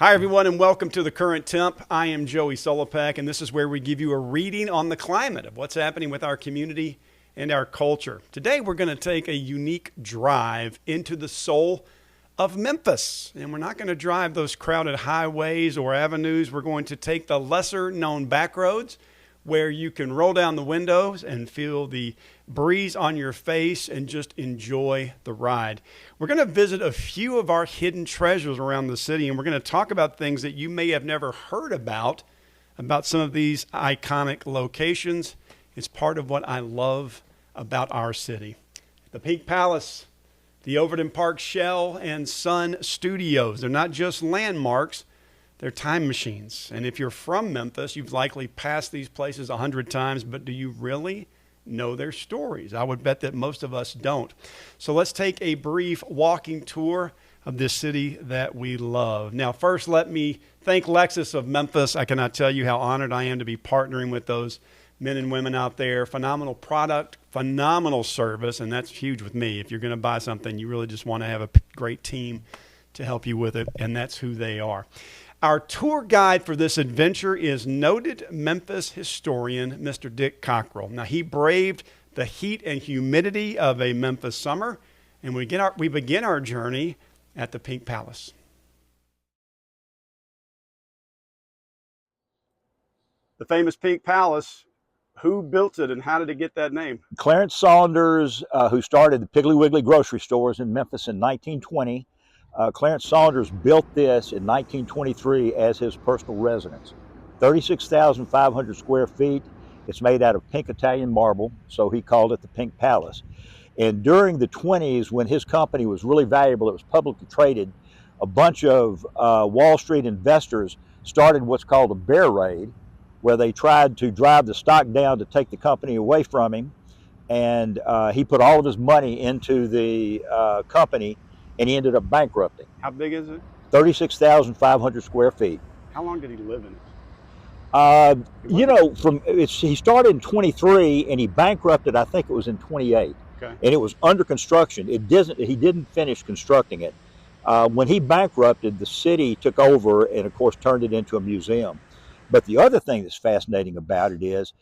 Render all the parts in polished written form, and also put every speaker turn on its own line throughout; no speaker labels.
Hi, everyone, and welcome to the Current Temp. I am Joey Solopek, and this is where we give you a reading on the climate of what's happening with our community and our culture. Today, we're going to take a unique drive into the soul of Memphis. And we're not going to drive those crowded highways or avenues. We're going to take the lesser-known back roads where you can roll down the windows and feel the breeze on your face and just enjoy the ride. We're going to visit a few of our hidden treasures around the city, and we're going to talk about things that you may have never heard about some of these iconic locations. It's part of what I love about our city. The Pink Palace, the Overton Park Shell, and Sun Studios. They're not just landmarks, they're time machines. And if you're from Memphis, you've likely passed these places 100 times, but do you really know their stories? I would bet that most of us don't. So let's take a brief walking tour of this city that we love. Now, first, let me thank Lexus of Memphis. I cannot tell you how honored I am to be partnering with those men and women out there. Phenomenal product, phenomenal service, and that's huge with me. If you're going to buy something, you really just want to have a great team to help you with it, and that's who they are. Our tour guide for this adventure is noted Memphis historian, Mr. Dick Cockrell. Now, he braved the heat and humidity of a Memphis summer, and we begin our journey at the Pink Palace. The famous Pink Palace, who built it and how did it get that name?
Clarence Saunders, who started the Piggly Wiggly grocery stores in Memphis in 1920. Clarence Saunders built this in 1923 as his personal residence. 36,500 square feet. It's made out of pink Italian marble, so he called it the Pink Palace. And during the 20s, when his company was really valuable, it was publicly traded, a bunch of Wall Street investors started what's called a bear raid, where they tried to drive the stock down to take the company away from him. And he put all of his money into the company, and he ended up bankrupting.
How big is it?
36,500 square feet.
How long did he live in it?
He started in 23 and he bankrupted, I think it was in 28.
Okay.
And it was under construction. He didn't finish constructing it. When he bankrupted, the city took over and of course turned it into a museum. But the other thing that's fascinating about it is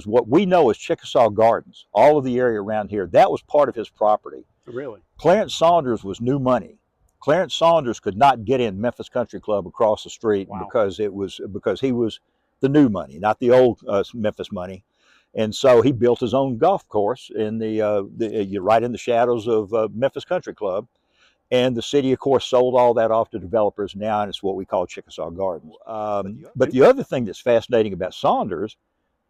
what we know as Chickasaw Gardens, all of the area around here, that was part of his property.
Really?
Clarence Saunders was new money. Clarence Saunders could not get in Memphis Country Club across the street.
Wow.
because he was the new money, not the old Memphis money. And so he built his own golf course in right in the shadows of Memphis Country Club. And the city, of course, sold all that off to developers now, and it's what we call Chickasaw Gardens. But the other thing that's fascinating about Saunders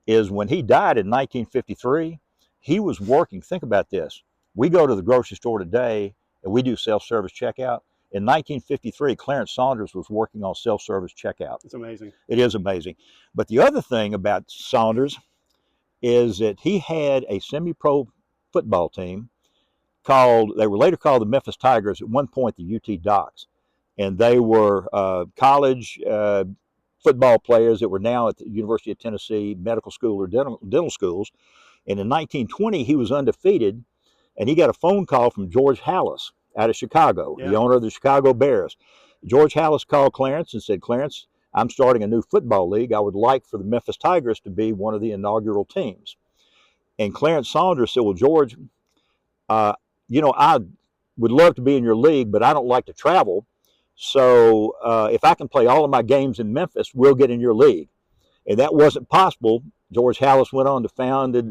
is when he died in 1953, he was working, think about this, we go to the grocery store today and we do self-service checkout. In 1953, Clarence Saunders was working on self-service checkout.
It's amazing.
It is amazing. But the other thing about Saunders is that he had a semi-pro football team they were later called the Memphis Tigers, at one point the UT Docs. And they were college football players that were now at the University of Tennessee Medical School or dental schools. And in 1920, he was undefeated, and he got a phone call from George Halas out of Chicago, the owner of the Chicago Bears. George Halas called Clarence and said, "Clarence, I'm starting a new football league. I would like for the Memphis Tigers to be one of the inaugural teams." And Clarence Saunders said, "Well, George, I would love to be in your league, but I don't like to travel. So if I can play all of my games in Memphis, we'll get in your league." And that wasn't possible. George Halas went on to found the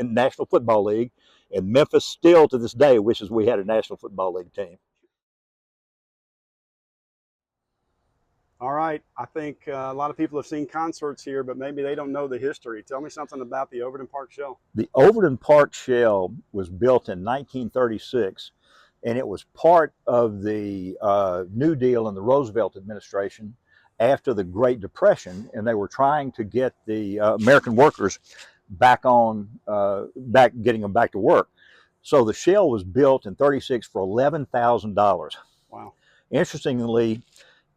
National Football League, and Memphis still to this day wishes we had a National Football League team.
All right. I think a lot of people have seen concerts here, but maybe they don't know the history. Tell me something about the Overton Park Shell.
The Overton Park Shell was built in 1936, and it was part of the New Deal in the Roosevelt administration after the Great Depression, and they were trying to get the American workers getting them back to work. So the shell was built in 36 for $11,000.
Wow.
Interestingly,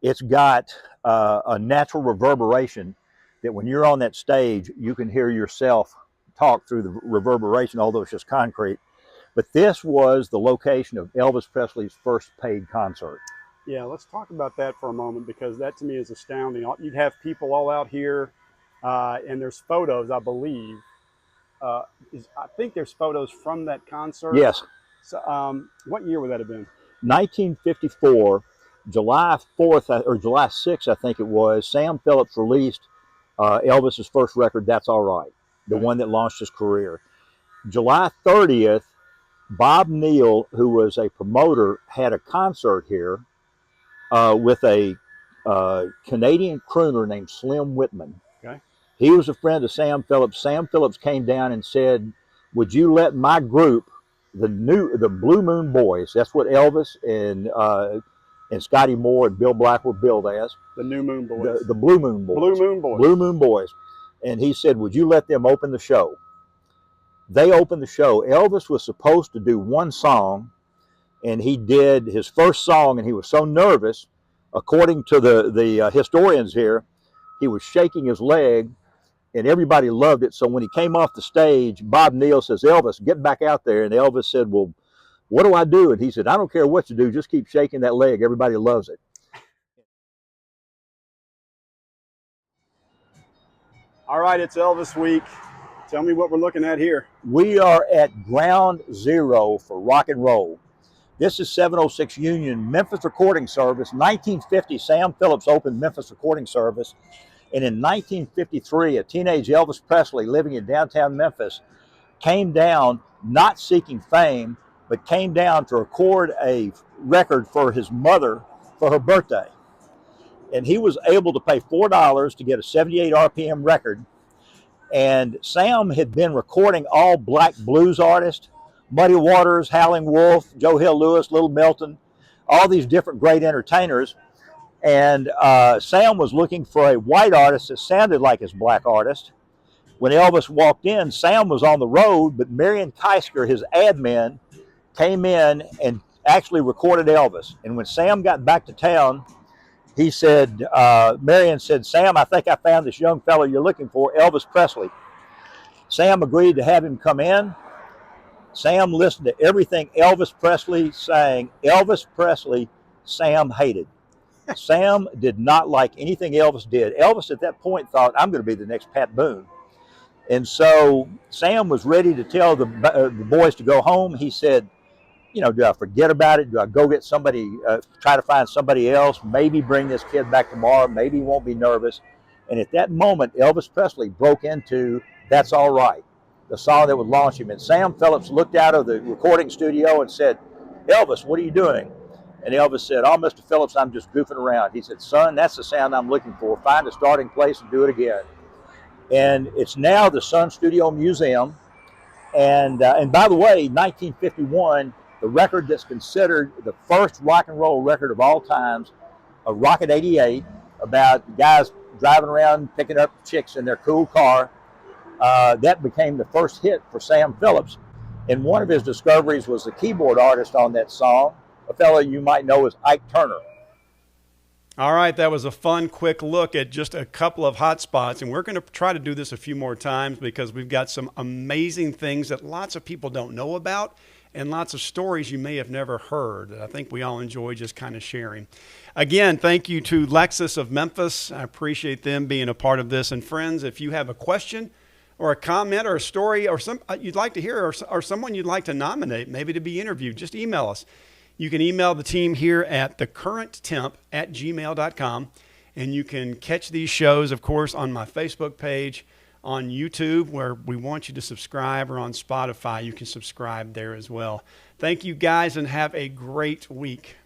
it's got a natural reverberation that when you're on that stage, you can hear yourself talk through the reverberation, although it's just concrete. But this was the location of Elvis Presley's first paid concert.
Yeah, let's talk about that for a moment because that to me is astounding. You'd have people all out here, and there's photos, I believe. I think there's photos from that concert.
Yes,
So, what year would that have been?
1954, July 4th or July 6th, I think it was. Sam Phillips released Elvis's first record, "That's All Right," the
Okay.
one that launched his career. July 30th, Bob Neal, who was a promoter, had a concert here with a Canadian crooner named Slim Whitman.
Okay.
He was a friend of Sam Phillips. Sam Phillips came down and said, "Would you let my group, the Blue Moon Boys?" That's what Elvis and Scotty Moore and Bill Black were billed as.
The New Moon Boys.
The Blue Moon Boys.
Blue Moon Boys.
Blue Moon Boys. And he said, "Would you let them open the show?" They opened the show. Elvis was supposed to do one song, and he did his first song, and he was so nervous. According to the historians here, he was shaking his leg, and everybody loved it. So when he came off the stage, Bob Neal says, "Elvis, get back out there." And Elvis said, "Well, what do I do?" And he said, "I don't care what you do, just keep shaking that leg. Everybody loves it."
All right, it's Elvis week. Tell me what we're looking at here.
We are at ground zero for rock and roll. This is 706 Union, Memphis Recording Service. 1950, Sam Phillips opened Memphis Recording Service. And in 1953, a teenage Elvis Presley living in downtown Memphis came down, not seeking fame, but came down to record a record for his mother for her birthday. And he was able to pay $4 to get a 78 RPM record. And Sam had been recording all black blues artists, Muddy Waters, Howling Wolf, Joe Hill Lewis, Little Milton, all these different great entertainers. And Sam was looking for a white artist that sounded like his black artist. When Elvis walked in, Sam was on the road, but Marion Keisker, his admin, came in and actually recorded Elvis. And when Sam got back to town, he said, Marion said, "Sam, I think I found this young fellow you're looking for, Elvis Presley." Sam agreed to have him come in. Sam listened to everything Elvis Presley sang. Elvis Presley, Sam hated. Sam did not like anything Elvis did. Elvis at that point thought, "I'm going to be the next Pat Boone." And so Sam was ready to tell the boys to go home. He said, "Do I forget about it? Do I go get somebody, try to find somebody else, maybe bring this kid back tomorrow, maybe he won't be nervous?" And at that moment, Elvis Presley broke into "That's All Right," the song that would launch him. And Sam Phillips looked out of the recording studio and said, "Elvis, what are you doing?" And Elvis said, "Oh, Mr. Phillips, I'm just goofing around." He said, "Son, that's the sound I'm looking for. Find a starting place and do it again." And it's now the Sun Studio Museum. And by the way, 1951, the record that's considered the first rock and roll record of all times, a Rocket 88, about guys driving around picking up chicks in their cool car, that became the first hit for Sam Phillips. And one of his discoveries was the keyboard artist on that song, a fellow you might know as Ike Turner.
All right, that was a fun, quick look at just a couple of hot spots, and we're going to try to do this a few more times because we've got some amazing things that lots of people don't know about and lots of stories you may have never heard that I think we all enjoy just kind of sharing. Again, thank you to Lexus of Memphis. I appreciate them being a part of this. And friends, if you have a question or a comment or a story or some you'd like to hear or someone you'd like to nominate, maybe to be interviewed, just email us. You can email the team here at thecurrenttemp@gmail.com, and you can catch these shows, of course, on my Facebook page, on YouTube, where we want you to subscribe, or on Spotify. You can subscribe there as well. Thank you, guys, and have a great week.